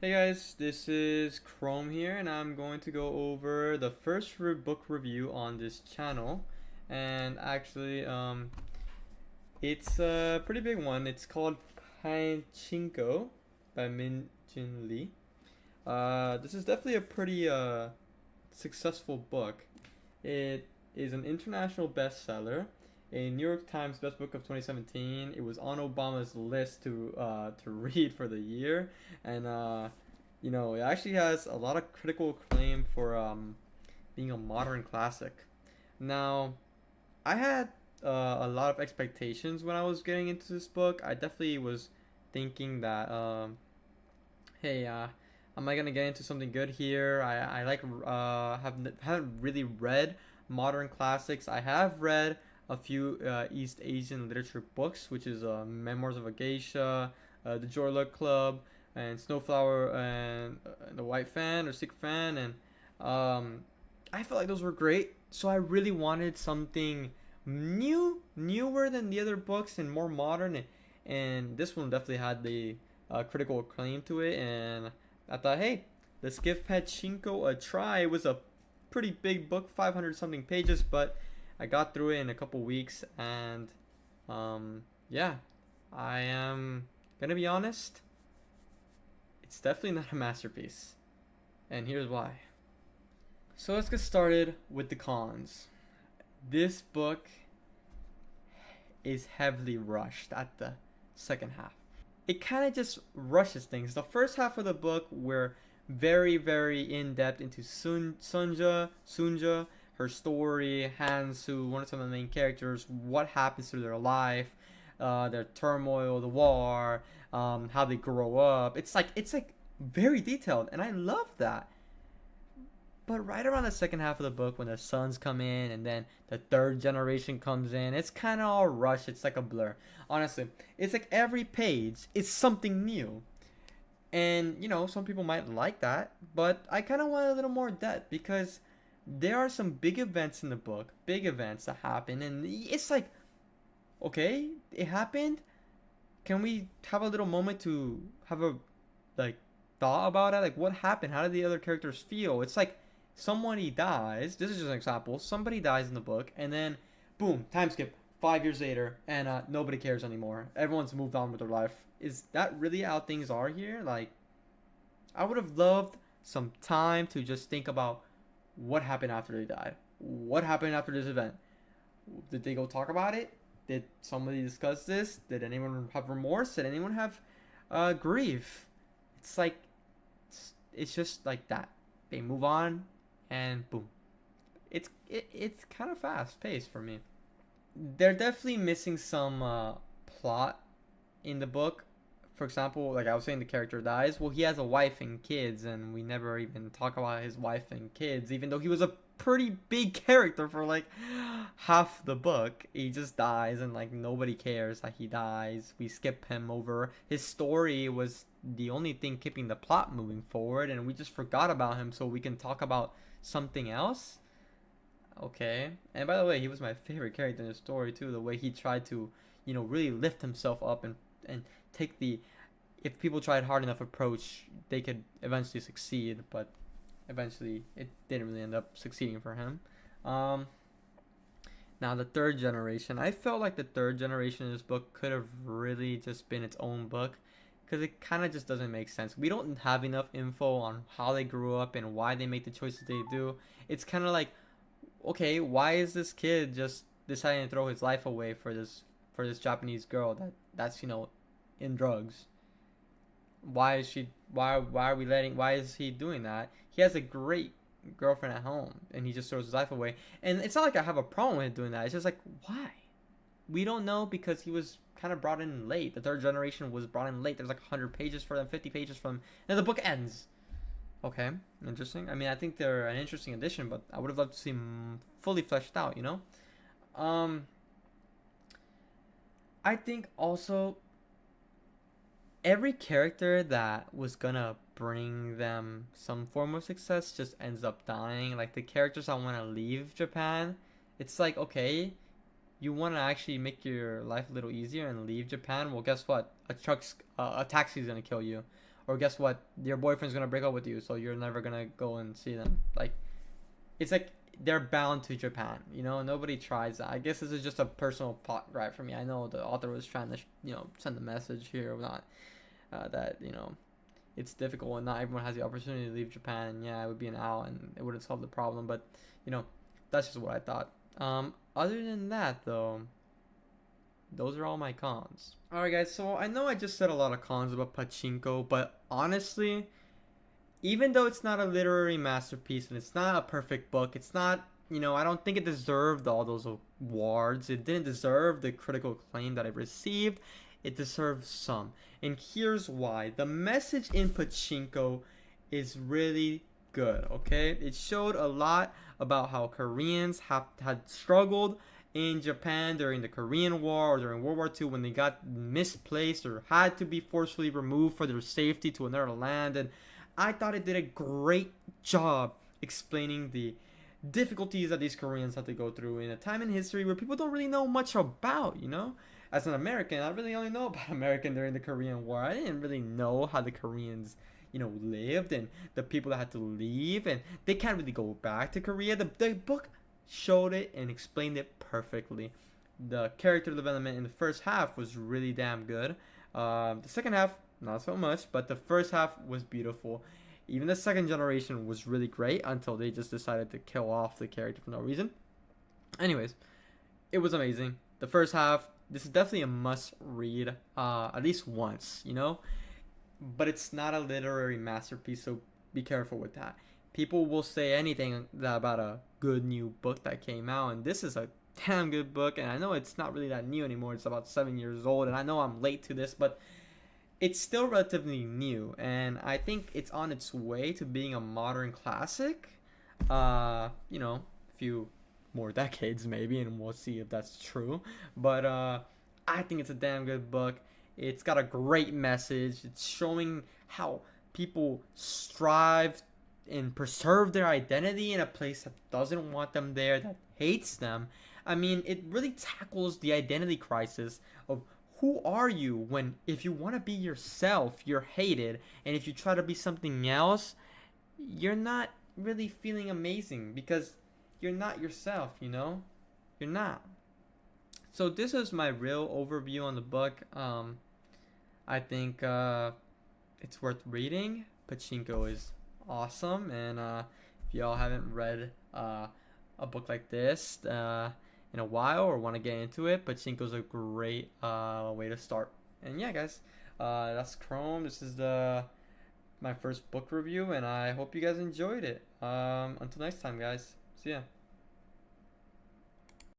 Hey guys, this is Chrome here, and I'm going to go over the first book review on this channel. And actually, it's a pretty big one. It's called Pachinko by Min Jin Lee. This is definitely a pretty successful book. It is an international bestseller, a New York Times Best Book of 2017. It was on Obama's list to read for the year, and it actually has a lot of critical acclaim for being a modern classic. Now, I had a lot of expectations when I was getting into this book. I definitely was thinking that, hey, am I gonna get into something good here? I like haven't really read modern classics. I have read a few East Asian literature books, which is Memoirs of a Geisha, The Joy Luck Club, and Snowflower and the White Fan or Secret Fan, and I felt like those were great. So I really wanted something newer than the other books, and more modern. And this one definitely had the critical acclaim to it. And I thought, hey, let's give Pachinko a try. It was a pretty big book, 500 something pages, but I got through it in a couple weeks. And yeah, I am gonna be honest, it's definitely not a masterpiece. And here's why. So let's get started with the cons. This book is heavily rushed at the second half. It kind of just rushes things. The first half of the book, we're very, very in depth into Sunja, her story, Hansu, one of some of the main characters, what happens to their life, their turmoil, the war, how they grow up. It's like very detailed, and I love that. But right around the second half of the book, when the sons come in and then the third generation comes in, it's kind of all rushed. It's like a blur. Honestly, it's like every page is something new. And, some people might like that, but I kind of want a little more depth because there are some big events in the book, big events that happen, and it's like, okay, it happened. Can we have a little moment to have a like thought about it? Like, what happened? How did the other characters feel? It's like somebody dies. This is just an example. Somebody dies in the book, and then boom, time skip. 5 years later, and nobody cares anymore. Everyone's moved on with their life. Is that really how things are here? Like, I would have loved some time to just think about what happened after they died. What happened after this event? Did they go talk about it? Did somebody discuss this? Did anyone have remorse? Did anyone have grief? It's like it's just like that. They move on, and boom. It's kind of fast paced for me. They're definitely missing some plot in the book. For example, like I was saying, the character dies. Well, he has a wife and kids, and we never even talk about his wife and kids, even though he was a pretty big character for like half the book. He just dies, and like nobody cares that he dies. We skip him over. His story was the only thing keeping the plot moving forward, and we just forgot about him so we can talk about something else. Okay. And by the way, he was my favorite character in the story too. The way he tried to, really lift himself up and take the, if people tried hard enough approach, they could eventually succeed. But eventually, it didn't really end up succeeding for him. Um, Now the third generation, I felt like the third generation in this book could have really just been its own book. Because it kind of just doesn't make sense. We don't have enough info on how they grew up and why they make the choices they do. It's kind of like, okay, why is this kid just deciding to throw his life away for this Japanese girl that's in drugs? Why is she? Why are we letting? Why is he doing that? He has a great girlfriend at home, and he just throws his life away. And it's not like I have a problem with doing that. It's just like, why? We don't know because he was kind of brought in late. The third generation was brought in late. There's like 100 pages for them, 50 pages from, and the book ends. Okay, interesting. I mean, I think they're an interesting addition, but I would have loved to see them fully fleshed out. Um, I think also every character that was gonna bring them some form of success just ends up dying. Like the characters that want to leave Japan, it's like, okay, you want to actually make your life a little easier and leave Japan. Well, guess what? A taxi is gonna kill you, or guess what, your boyfriend's gonna break up with you, so you're never gonna go and see them. Like, it's like they're bound to Japan. You know, nobody tries that. I guess this is just a personal plot gripe for me. I know the author was trying to, send a message here, not that it's difficult and not everyone has the opportunity to leave Japan. And yeah, it would be an out and it wouldn't solve the problem. But that's just what I thought. Other than that, though, those are all my cons. Alright, guys. So I know I just said a lot of cons about Pachinko, but honestly, even though it's not a literary masterpiece and it's not a perfect book, it's not, I don't think it deserved all those awards. It didn't deserve the critical acclaim that it received. It deserves some. And here's why. The message in Pachinko is really good, okay? It showed a lot about how Koreans had struggled in Japan during the Korean War or during World War II when they got misplaced or had to be forcefully removed for their safety to another land. And I thought it did a great job explaining the difficulties that these Koreans had to go through in a time in history where people don't really know much about, As an American, I really only know about American during the Korean War. I didn't really know how the Koreans, lived and the people that had to leave, and they can't really go back to Korea. The book showed it and explained it perfectly. The character development in the first half was really damn good. The second half, not so much, but the first half was beautiful. Even the second generation was really great until they just decided to kill off the character for no reason. Anyways, it was amazing. The first half, this is definitely a must read, at least once, But it's not a literary masterpiece, so be careful with that. People will say anything about a good new book that came out, and this is a damn good book. And I know it's not really that new anymore. It's about 7 years old, and I know I'm late to this, but it's still relatively new, and I think it's on its way to being a modern classic. A few more decades maybe, and we'll see if that's true. But I think it's a damn good book. It's got a great message. It's showing how people strive and preserve their identity in a place that doesn't want them there, that hates them. I mean, it really tackles the identity crisis of who are you when, if you want to be yourself, you're hated, and if you try to be something else, you're not really feeling amazing because you're not yourself, You're not. So this is my real overview on the book. I think it's worth reading. Pachinko is awesome, and if y'all haven't read a book like this in a while or want to get into it, Pachinko's a great way to start. And yeah, guys, that's Chrome. This is my first book review, and I hope you guys enjoyed it. Until next time, guys. See ya.